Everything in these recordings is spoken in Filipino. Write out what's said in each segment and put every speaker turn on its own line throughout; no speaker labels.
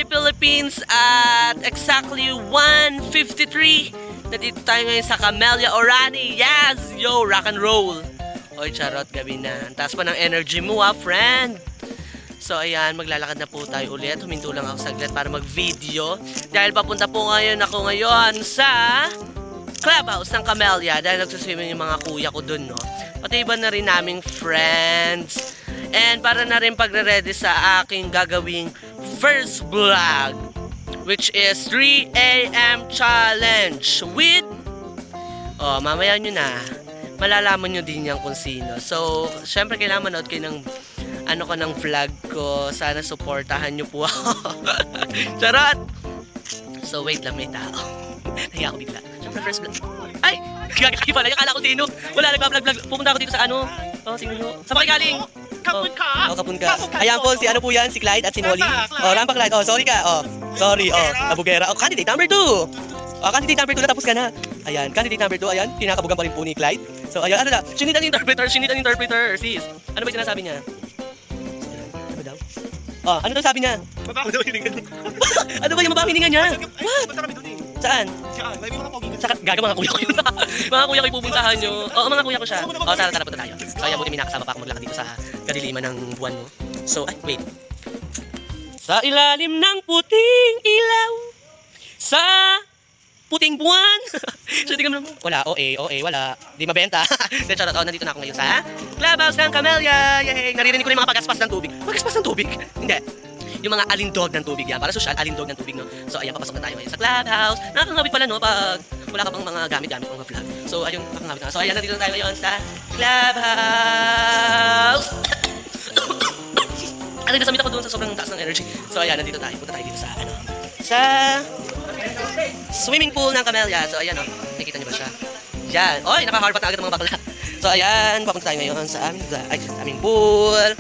Hi Philippines! At exactly 1:53, nandito tayo ngayon sa Camellia Orani. Yes! Yo, rock and roll! Oy, charot, gabi na. Ang taas pa ng energy mo friend! So ayan, maglalakad na po tayo ulit. Huminto lang ako saglit para mag-video. Dahil papunta po ako ngayon sa clubhouse ng Camellia. Dahil nagsuswimming yung mga kuya ko dun, no? Pati iba na rin naming friends. And para na rin pagre-ready sa aking gagawing first vlog, which is 3 AM challenge with mamaya nyo na malalaman nyo din yan kung sino. So syempre kailangan manood kayo ng ng vlog ko. Sana supportahan nyo po ako. Charot! So wait lang, may tao. Nahiya ako bigla. Syempre first vlog. Ay! Gagaki pala. Akala ko sino. Wala, nagpa-vlog. Pupunta ako dito sa sino nyo? Saan ba kayo galing?
Kapun ka?
Kapun ka. Ayan po, si yan? Si Clyde at si Nolly. Rampa Clyde. Sorry ka. Sorry. Nabugera. Candidate number 2. Candidate number 2, natapos ka na. Ayan, candidate number 2. Ayan, kinakabugan pa rin po ni Clyde. So, ayan, Sinitan interpreter, sis. Ano ba yung sinasabi niya? Ano daw? Ano daw sabi niya?
Mabaho daw hiningan niya.
Ano ba yung mabang hiningan niya? What?
Ba't kami doon eh?
Saan?
Saan? May mga pogi.
Gaga, mga kuya ko yun. Mga kuya ko yung pupuntahan nyo. Oo, mga kuya ko siya. Tara, punta tayo. So, ayan, buti may nakasama pa ako maglakad dito sa kadiliman ng buwan mo. So, wait. Sa ilalim ng puting ilaw, sa puting buwan. So, di ka naman. Wala, wala. Di mabenta. Then, charot, nandito na ako ngayon sa clubhouse ng Camellia. Yay! Naririnig ko na yung mga pagaspas ng tubig. Pagaspas ng tubig? Hindi. Yung mga alindog ng tubig yan. Para social, alindog ng tubig, no? So, ayan, papasok na tayo ngayon sa clubhouse. Nakakangawit pala, no? Pag wala ka pang mga gamit-gamit pang vlog. So, ayun, nakakangawit na. So, ayan, nandito na tayo ngayon sa clubhouse. At nagkasamit ako doon sa sobrang taas ng energy. So, ayan, nandito tayo. Punta tayo dito sa, sa swimming pool ng Camellia. So, ayan, nakikita niyo ba siya? Yan. Oy, nakaharpat na agad ng mga bakla. So, ayan, papunta tayo ngayon sa aming pool.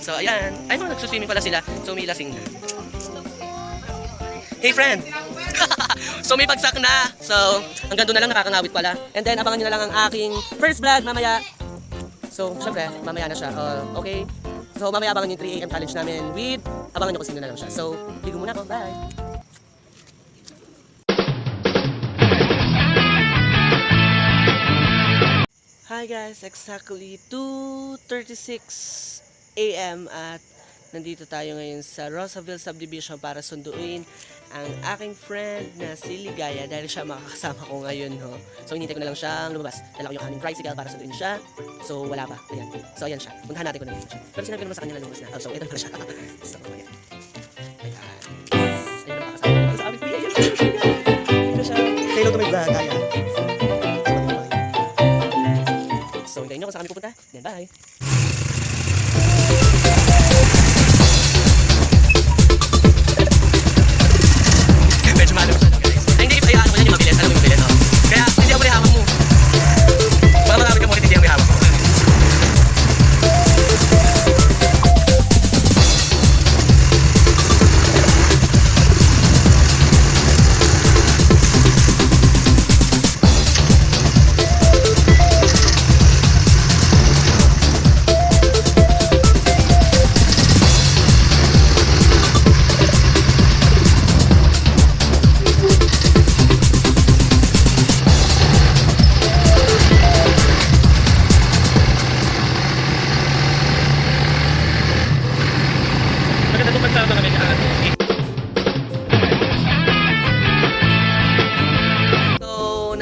So, ayan. Ay, nagsuswimming pala sila. So, may lasing na. Hey, friend! So, may bagsak na. So, hanggang doon na lang, nakakangawit pala. And then, abangan nyo na lang ang aking first vlog mamaya. So, syempre, mamaya na siya. Okay? So, mamaya abangan yung 3 AM challenge namin with, abangan nyo kung sino na lang siya. So, ligo muna ako. Bye! Hi guys, exactly 2:36 AM at nandito tayo ngayon sa Rosaville Subdivision para sunduin ang aking friend na si Ligaya dahil siya makakasama ko ngayon, no? So hinintay ko na lang siyang lumabas. Dala ko yung aming tricycle para sunduin siya. So wala pa. Ayan. So ayan siya. Puntahan natin kung nandito siya. Pero sinabi ko naman sa kanya na lumabas na. So ito na siya. So ayan. Ayan. Ayun na makakasama ko sa aming PA. Ayan siya. Say hello to my vlog. Ayan. So hintayin nyo kung saan kami pupunta. Then bye! Medyo malo siya guys. Ay hindi, hayaan ko yan yung mabilis. Alam mo yung mabilis, no? Kaya hindi ako may hawak mo. Baka marami ka mo hindi ako may hawak mo.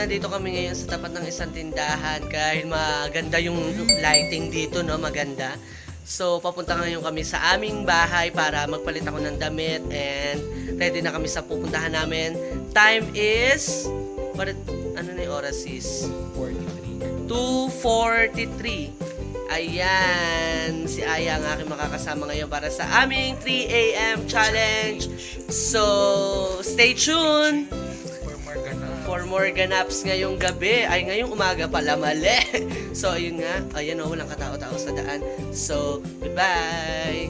Nandito kami ngayon sa tapat ng isang tindahan kahit maganda yung lighting dito, no? Maganda. So, papunta ngayon kami sa aming bahay para magpalit ako ng damit and ready na kami sa pupuntahan namin. Time is ano na yung oras is? 2:43. Ayan, si Aya ang aking makakasama ngayon para sa aming 3 AM challenge. So, stay tuned for more ganaps ngayong gabi. Ay, ngayong umaga pala, mali. So, ayun nga. Ayan o, walang katao-tao sa daan. So, goodbye!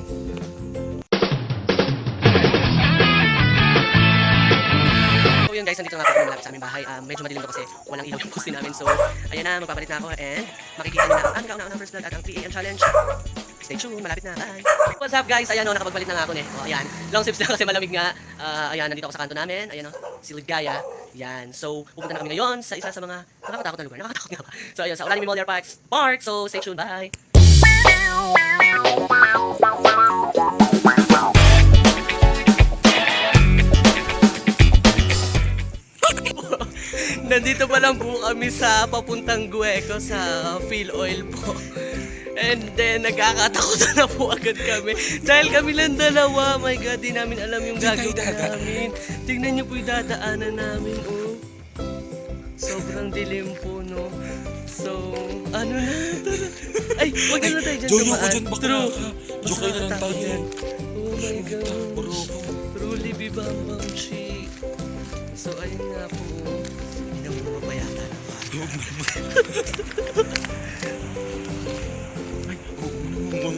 So, yun guys, nandito nga ako malapit sa aming bahay. Medyo madilim to kasi walang ilaw yung poste namin. So, ayan na, magpapalit na ako and makikita nyo na ang kauna-unang first vlog at ang 3 AM challenge. stay tuned, malapit na. Bye! What's up guys? Ayan o, nakapagpalit na nga ako O, ayan. Long sleeves lang kasi malamig nga. Ayan, nandito ako sa kanto namin. Ayan o, si Ligaya. Yan. So, pupunta na kami ngayon sa isa sa mga nakakatakot na lugar. Nakakatakot nga ba? So, ayan, sa Orani Memorial Park. So, stay tuned. Bye! Nandito pa lang po kami sa papuntang Gueco sa Phil Oil po. And then, nagkakatakutan na po agad kami. Dahil kami lang dalawa. My God, di namin alam yung gagawin namin. Tingnan niyo po yung dadaanan namin, oh. Sobrang dilim po, no? So, ano na? Tara. Ay, wag na tayo dyan tumaan. True.
Joke na lang tayo.
Oh my God. Truly bibambam chick. So, ayun nga po. Hindi na mo mapayata na ba? Oh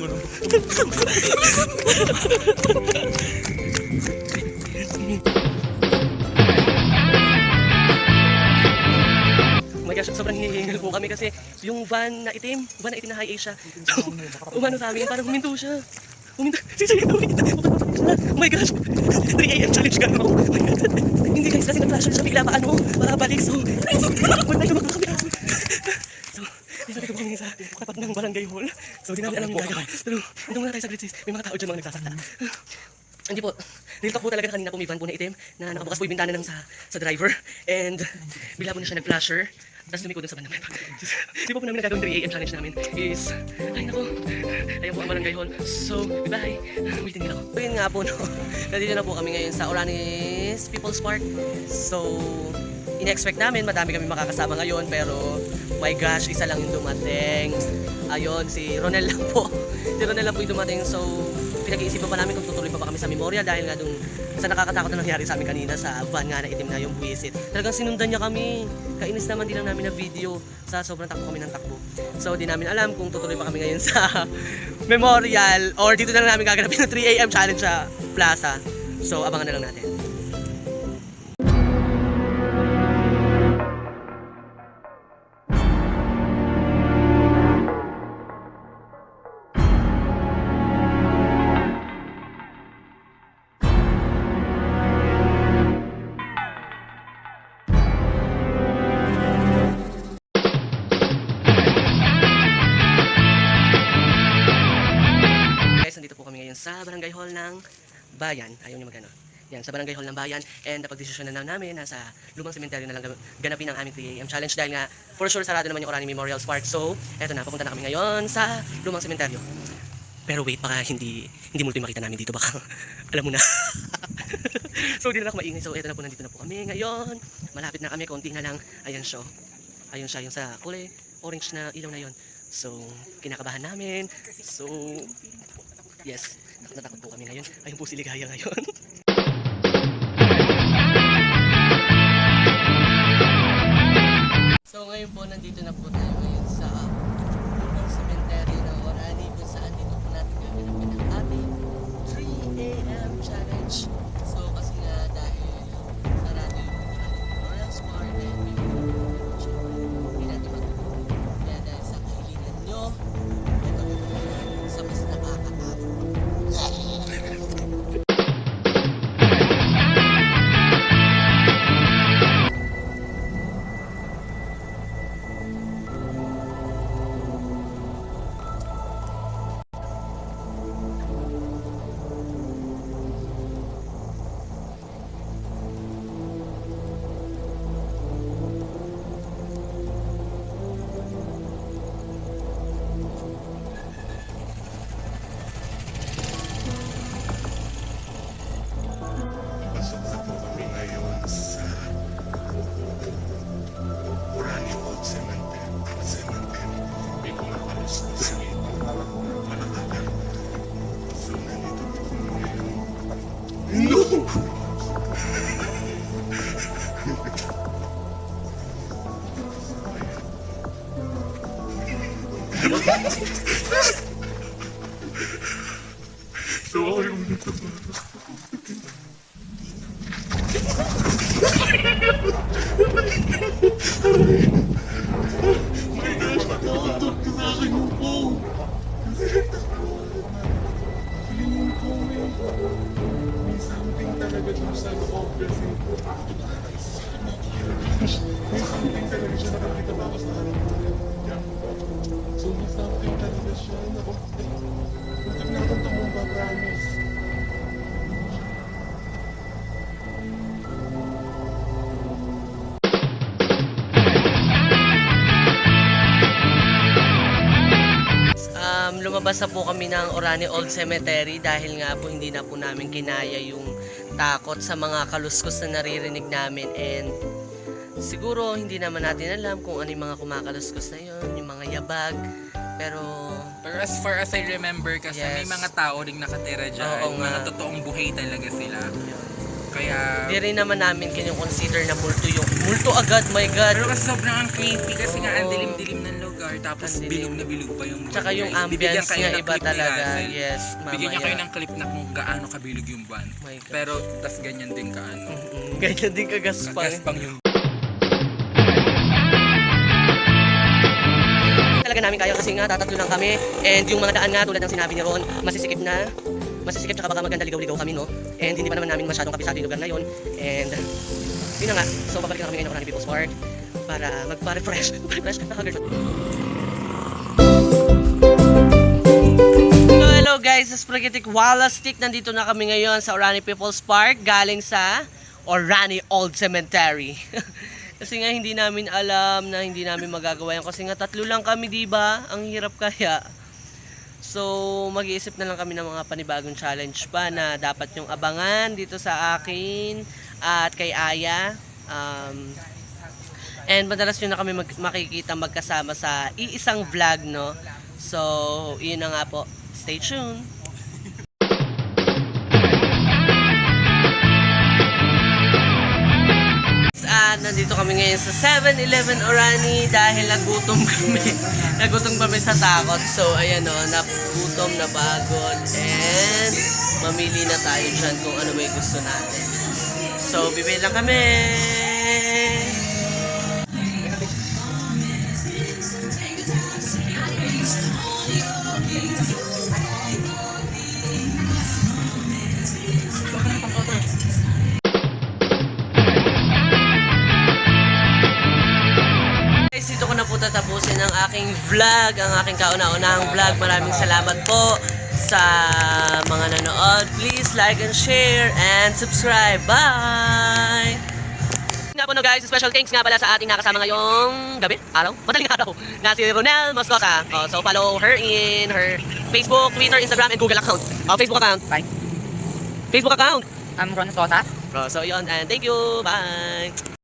my gosh, sobrang hinihingal po kami kasi yung van na itim na High Asia. So, umano sa amin, parang huminto siya. Oh my gosh, 3 AM challenge ka mo. Oh my God. Hindi guys, kasi nag-flasher siya bigla pa makabalik. So, wala yung magkakabit. So, dito ko kami sa kapat ng barangay hall. So, di namin alam yung gagawin. Pero, ito muna tayo sa sis. May mga tao dyan mga nagsasakta. Hindi po. Real talk po talaga kanina po may van po na itim na nakabukas po yung bintana ng sa driver. And, bigla po na siya nag-flasher. Tapos lumikod dun sa van namin. Di po namin nagagawin 3 AM challenge namin is, ay nako, ayan po ang barangay hall. So, bye-bye. Waiting nila ako. Ayun nga po, no. Nandito na po kami ngayon sa Oranis People's Park. So, in-expect namin, madami kami makakasama ngayon, pero, my gosh, isa lang yung dumating. Ayun, si Ronel lang po. Si Ronel lang po yung dumating. So, pinag-iisipan pa namin kung tutuloy pa ba kami sa memorial dahil nga dun sa nakakatakot na nangyari sa amin kanina sa van nga na itim na yung buwisit. Talagang sinundan niya kami. Kainis naman din lang namin na video sa sobrang takbo kami ng takbo. So di namin alam kung tutuloy pa kami ngayon sa memorial or dito na lang namin gaganapin ng 3 AM challenge sa plaza. So abangan na lang natin. Nandito po kami ngayon sa barangay hall ng bayan. Ayaw niyo magano. Yan, sa barangay hall ng bayan. And napag-desisyon na namin na sa lumang sementeryo na lang ganapin ang aming 3 AM challenge dahil nga for sure sarado naman yung Orani Memorial Park. So, eto na, papunta na kami ngayon sa lumang sementeryo. Pero wait, baka hindi multo yung makita namin dito. Baka, alam mo na. So, di na ako maingay. So, eto na po, nandito na po kami ngayon. Malapit na kami, konti na lang. Ayan siya. Ayun siya, yung sa kulay orange na ilaw na yon. So, kinakabahan namin. So, yes, natakot po kami ngayon. Ayun po si Ligaya ngayon. So ngayon po, nandito na po tayo ngayon sa cemetery ng Orani kung saan dito po natin gaganapin ang ating 3 AM challenge. So kasi nga dahil sarado yung Orani Memorial Park and hindi natin matulog. Kaya dahil sa kahilingan nyo, ito po sa mas nakakatakot.
May something talaga dun sa loob kasi. May something talaga siya nakakita pa ako sa harap ko. So may something talaga siya na okay. Muntik na akong tumumba, promise.
Lumabas na po kami ng Orani Old Cemetery dahil nga po hindi na po namin kinaya yung takot sa mga kaluskos na naririnig namin, and siguro hindi naman natin alam kung ano yung mga kumakaluskos na yun, yung mga yabag, pero
Pero as far as I remember kasi may
Yes.
mga tao ring nakatira dyan.
Oo nga.
Mga totoong buhay talaga sila.
yun.
Kaya...
Hindi rin naman namin consider na multo yung multo agad, my god.
Pero kasi sobrang ang creepy kasi nga ang
Oo.
dilim-dilim ng lugar. Tapos
Ang dilim.
bilog na bilog pa yung buwan.
Tsaka yung
guys. Bibigyan
ambience
kayo
niya
ng
iba
clip ni
talaga.
Russell.
Yes,
Bigyan niya kayo
mamaya.
ng clip na kung gaano kabilog yung buwan.
My God.
Pero tas ganyan din kaano.
Ganyan din kagaspang.
Kagaspang yung...
Talaga namin kaya kasi nga tatatlo lang kami, and yung mga daan nga tulad ng sinabi ni Ron, masisikip tsaka baka maganda ligaw-ligaw kami, no? And hindi pa naman namin masyadong kabisado yung lugar na yun, and yun na nga, so babalik na kami ngayon ng Orani People's Park para magpa-refresh nakagard. So hello guys, sa Spaghetti Wala Stick, nandito na kami ngayon sa Orani People's Park galing sa Orani Old Cemetery. Kasi nga hindi namin alam na hindi namin magagawa yan kasi nga tatlo lang kami, diba? Ang hirap kaya. So mag-iisip na lang kami ng mga panibagong challenge pa na dapat yung abangan dito sa akin at kay Aya. And madalas yun na kami makikita magkasama sa iisang vlog, no? So yun na nga po. Stay tuned! Nandito kami ngayon sa 7-Eleven Orani dahil nagutom kami. Nagutom kami sa takot. So ayan o, nagutom, napagod, and mamili na tayo dyan kung ano may gusto natin. So bibili lang kami. Guys, dito ko na po tatapusin ang aking vlog, ang aking kauna-unahang vlog. Maraming salamat po sa mga nanood. Please like and share and subscribe. Bye! Nga po no guys, special thanks nga pala sa ating nakasama ngayong gabi, araw, madaling araw, na si Ronel Moscosa. So follow her in her Facebook, Twitter, Instagram, and Google account. Facebook account. Bye. Facebook account.
Ron Sosa.
So yun, and thank you. Bye!